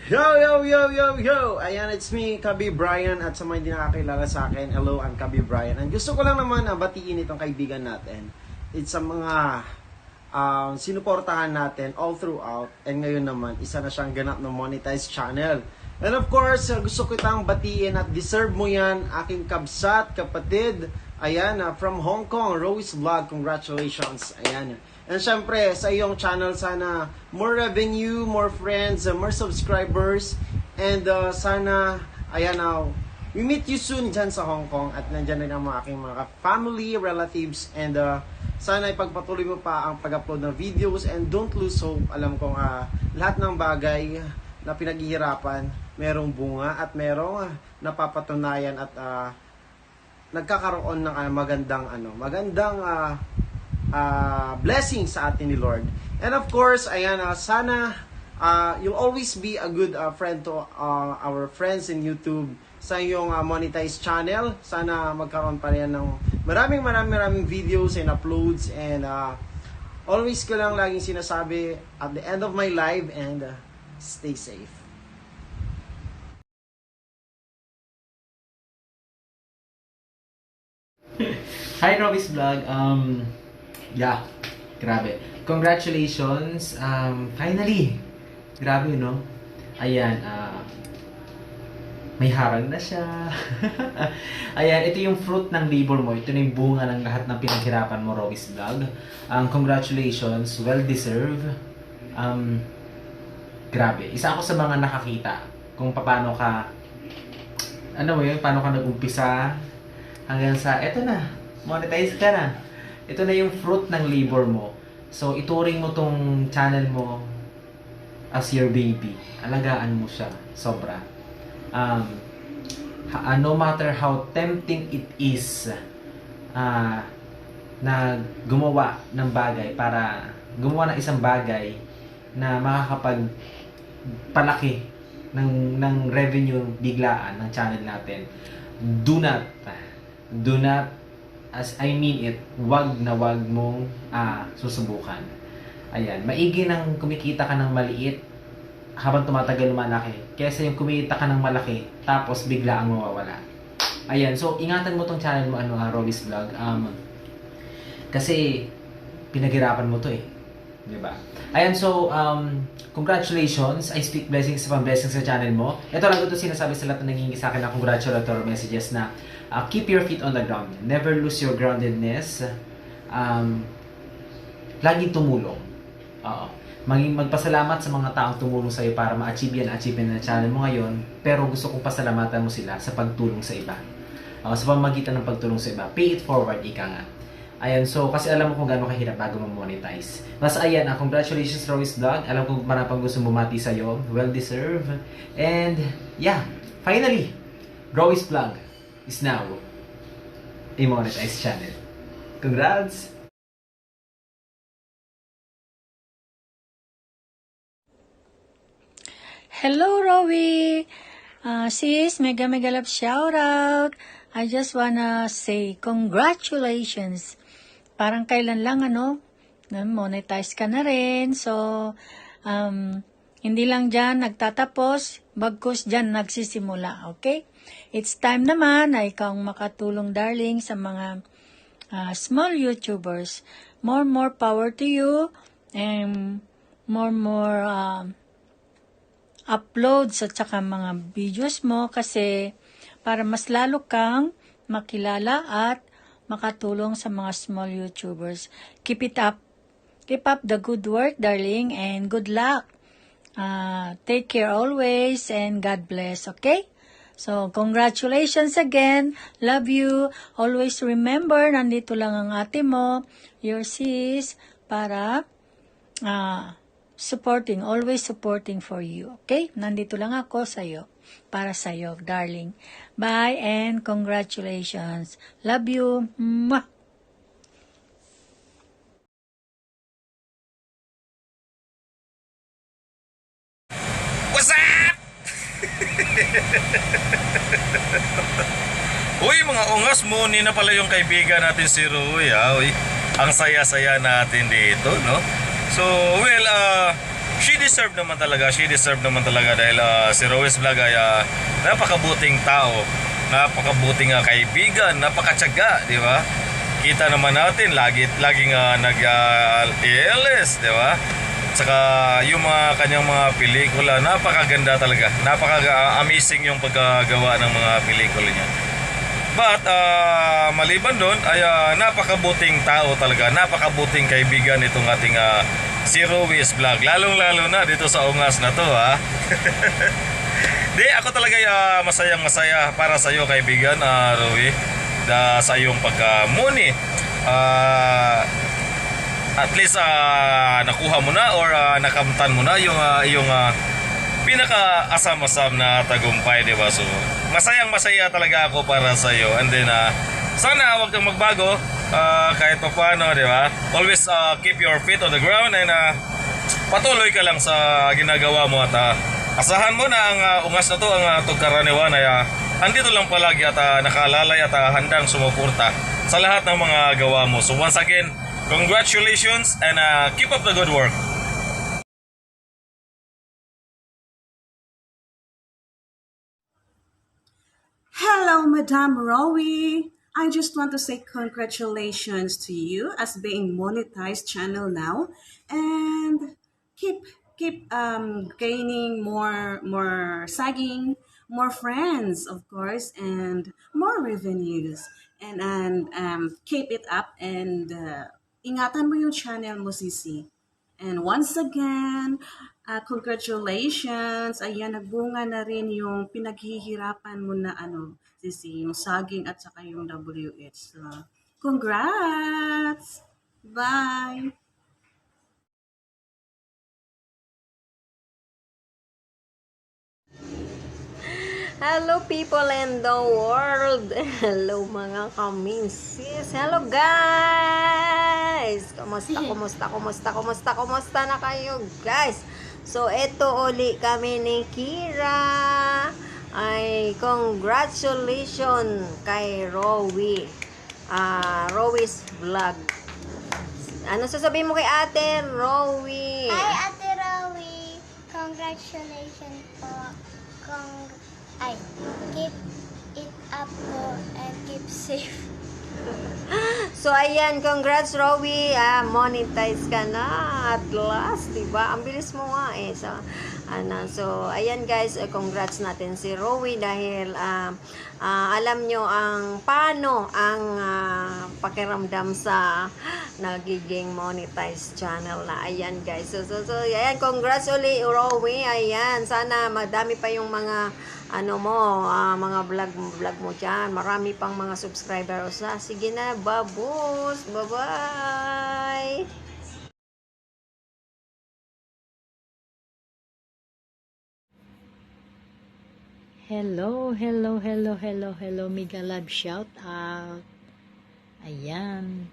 Yo, yo, yo, yo, yo! Ayan, it's me, Kabi Brian. At sa mga hindi nakakilala sa akin, hello, I'm Kabi Brian. And gusto ko lang naman batiin itong kaibigan natin. It's sa mga sinuportahan natin all throughout. And ngayon naman, isa na siyang ganap na monetized channel. And of course, gusto ko itang batiin at deserve mo yan, aking kabsat, kapatid. Ayan, from Hong Kong, Rose Vlog, congratulations. Ayan. And syempre, sa iyong channel, sana more revenue, more friends, more subscribers. And sana, ayan we meet you soon dyan sa Hong Kong. At nandyan rin ang mga aking mga family, relatives. And sana ipagpatuloy mo pa ang pag-upload ng videos. And don't lose hope. Alam kong lahat ng bagay na pinaghihirapan, merong bunga at merong napapatunayan at nagkakaroon ng magandang blessing sa atin ni Lord. And of course, ayan, sana you'll always be a good friend to our friends in YouTube sa iyong monetized channel. Sana magkaroon pa rin ng maraming videos and uploads. And always ko lang laging sinasabi at the end of my life, and stay safe. Hi, Robis Vlog. Yeah, grabe. Congratulations. Finally. Grabe, no? Ayan, may harang na siya. Ayan, ito yung fruit ng labor mo. Ito na yung bunga ng lahat ng pinaghirapan mo, Robis Vlog. Congratulations. Well-deserved. Grabe. Isa ako sa mga nakakita kung paano ka, paano ka nag-umpisa hanggang sa, eto na, monetize ka na. Ito na yung fruit ng labor mo. So, ituring mo tong channel mo as your baby. Alagaan mo siya. Sobra. No matter how tempting it is na gumawa ng bagay para gumawa ng isang bagay na makakapagpalaki ng revenue biglaan ng channel natin, do not, as I mean it, wag mong susubukan. Ayan, maigi nang kumikita ka ng maliit habang tumatagal lumalaki, kaysa yung kumita ka ng malaki tapos bigla ang mawawala. Ayan, so ingatan mo tong channel mo, Robis Vlog, kasi pinaghirapan mo to eh. Diba? Ayan, so, congratulations. I speak blessings upon blessings sa channel mo. Ito lang ito sinasabi sa lahat na nangingi sa akin na congratulatory messages na keep your feet on the ground. Never lose your groundedness. Laging tumulong. Magpasalamat sa mga taong tumulong sa iyo para ma-achieve yan ng channel mo ngayon. Pero gusto kong pasalamatan mo sila sa pagtulong sa iba. Sa pamamagitan ng pagtulong sa iba. Pay it forward, ika nga. Ayan, so kasi alam mo kung gaano kahirap bago mo-monetize. Mas ayan, congratulations, Royce Vlog. Alam ko marapang gusto bumati sa'yo. Well-deserved. And, yeah, finally, Royce Vlog is now a monetized channel. Congrats! Hello, Rowie! Sis, mega love shoutout! I just wanna say congratulations! Parang kailan lang, monetize ka na rin. So, hindi lang dyan nagtatapos, bagkus dyan nagsisimula, okay? It's time naman na ikaw makatulong, darling, sa mga small YouTubers. More power to you, and more uploads at saka mga videos mo, kasi para mas lalo kang makilala at makatulong sa mga small YouTubers. Keep it up. Keep up the good work, darling, and good luck. Take care always, and God bless, okay? So, congratulations again. Love you. Always remember, nandito lang ang ate mo, your sis, para always supporting for you, okay? Nandito lang ako sa'yo, para sa'yo, darling. Bye, and congratulations. Love you. Mwah! What's up? Uy, mga ungas, muni na pala yung kaibigan natin si Rui. Uy, ang saya-saya natin dito, no? So, well, she deserve naman talaga. Dahil si Rowis Vlog ay napakabuting tao, napakabuting kaibigan, napakatyaga, di ba? Kita naman natin, laging nag-ALS, di ba? Saka yung mga kanyang mga pelikula, napakaganda talaga. Napaka-amazing yung pagkagawa ng mga pelikula niya. But maliban doon ay napakabuting tao talaga, napakabuting kaibigan itong ating si Rowis Vlog. Lalong-lalo na dito sa ungas na to, ha. Di, ako talaga masayang-masaya para sa iyo, kaibigan, Rowi, sa iyong pagka-muni. At least nakuha mo na or nakamtan mo na yung iyong pinaka-asam-asam na tagumpay, di ba? So, masayang-masaya talaga ako para sa iyo. And then, sana huwag kang magbago kahit pa paano, di ba? Always keep your feet on the ground and patuloy ka lang sa ginagawa mo at asahan mo na ang ungas na to, ang Tugkaraniwan ay andito lang palagi at nakaalalay at handang sumuporta sa lahat ng mga gawa mo. So once again, congratulations and keep up the good work. Hello, Madam Rowie. I just want to say congratulations to you as being monetized channel now, and keep gaining more sagging, more friends, of course, and more revenues, and keep it up and ingatan mo yung channel mo, Sisi. And once again, congratulations. Ayan, nagbunga na rin yung pinaghihirapan mo na Sisi, yung saging at saka yung WH. So, congrats! Bye! Hello people in the world. Hello mga kaminsis. Hello guys. Kumusta na kayo guys? So eto uli kami ni Kira. Ay congratulations kay Rowie. Rowis Vlog. Ano sasabihin mo kay Ate Rowie? Hi, Ate Rowie. Congratulations po. Keep it up po and keep safe. So, ayan, congrats, Rowie. Monetize ka na at last, diba? Ang bilis mo nga eh. So, ayan guys, congrats natin si Rowie dahil alam nyo paano ang pakiramdam sa nagiging monetized channel na. Ayan guys. So, ayan, congrats uli, Rowie. Ayan, sana madami pa yung mga mga vlog mo dyan. Marami pang mga subscribers na. Sige na, babos. Bye-bye. Hello, mega love shout out. Ayan.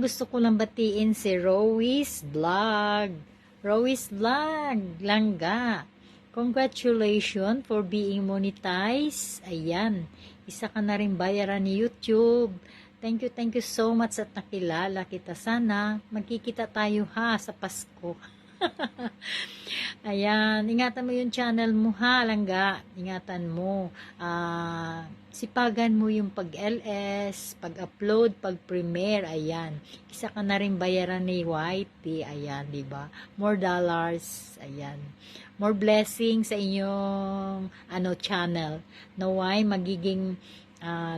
Gusto ko lang batiin si Rowis Vlog. Langga. Congratulations for being monetized. Ayan. Isa ka na rin bayaran ni YouTube. Thank you so much at nakilala kita. Sana magkikita tayo ha sa Pasko. Ayan, ingatan mo yung channel mo ha, Langga. Ingatan mo. Sipagan mo yung pag-LS, pag-upload, pag-premiere. Ayan. Isa ka na rin bayaran ni YT. Ayan, diba? More dollars. Ayan. More blessings sa inyong channel. Naway, magiging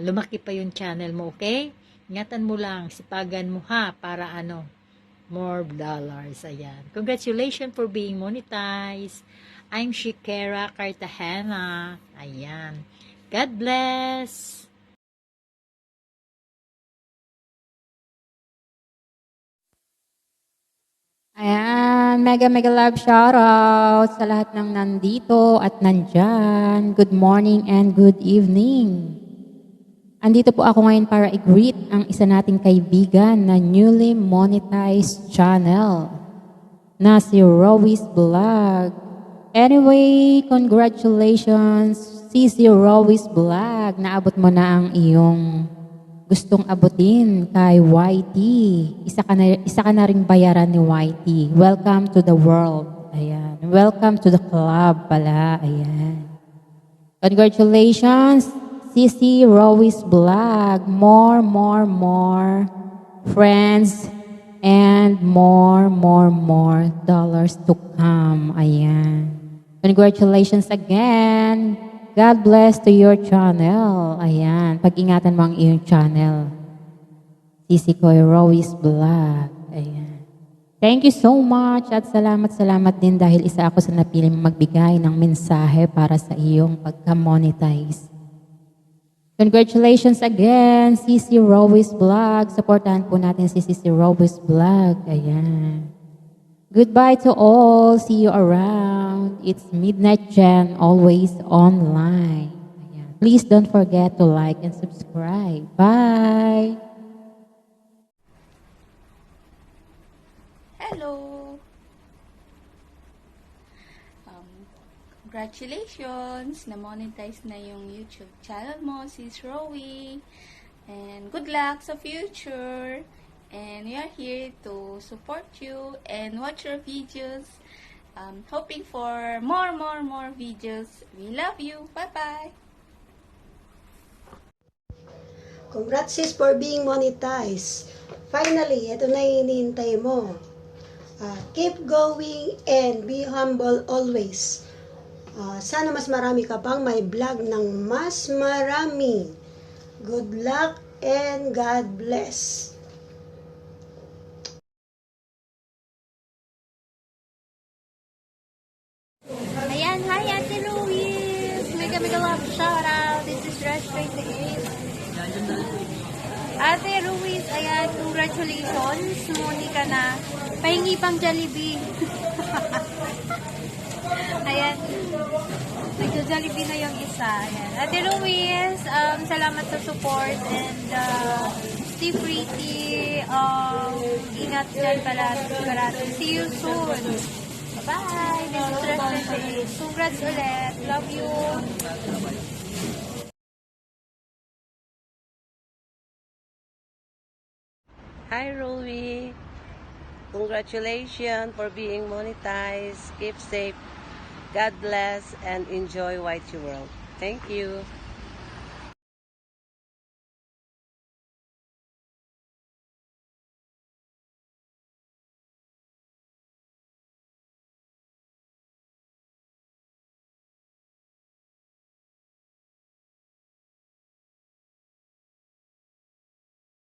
lumaki pa yung channel mo, okay? Ingatan mo lang, sipagan mo ha, para more dollars. Ayan. Congratulations for being monetized. I'm Shikera Cartagena. Ayan. God bless. Ayan, mega love shoutout sa lahat ng nandito at nandyan. Good morning and good evening. Andito po ako ngayon para i-greet ang isa nating kaibigan na newly monetized channel na si Rowis Vlog. Anyway, congratulations si Rowis Vlog. Naabot mo na ang iyong gustong abutin kay YT. Isa ka na ring bayaran ni YT. Welcome to the world. Welcome to the club pala. Ayan. Congratulations, Sisi Rowi's Vlog. More friends and more dollars to come. Ayan. Congratulations again. God bless to your channel. Ayan. Pag-ingatan mo ang iyong channel. Sisi Koy Rowi's Vlog. Ayan. Thank you so much at salamat din dahil isa ako sa napiling magbigay ng mensahe para sa iyong pagka-monetize. Congratulations again, Sisi Rowi's Vlog. Supportahan po natin si Sisi Rowi's Vlog. Ayan. Goodbye to all. See you around. It's Midnight Jen, always online. Ayan. Please don't forget to like and subscribe. Bye! Hello! Congratulations! Na-monetize na yung YouTube channel mo, Sis Rowie. And good luck sa future! And we are here to support you and watch your videos. Hoping for more videos. We love you! Bye-bye! Congrats sis for being monetized. Finally, ito na yung hinihintay mo. Keep going and be humble always. Sana mas marami ka pang may vlog ng mas marami. Good luck and God bless. Ayan, hi Ate Louise! Mega love shout out! This is Rush 28. Ate Louise, ayan, congratulations! Muni ka na. Pahingi pang Jollibee. Ayan. Nagjo-Jollibee na yung isa. Ayan. Ate Louise, salamat sa support and stay pretty. Ingat dyan pala. See you soon. Bye! This is Rest. Congrats ulit. Love you. Hi, Rowie. Congratulations for being monetized. Keep safe. God bless and enjoy YT World. Thank you.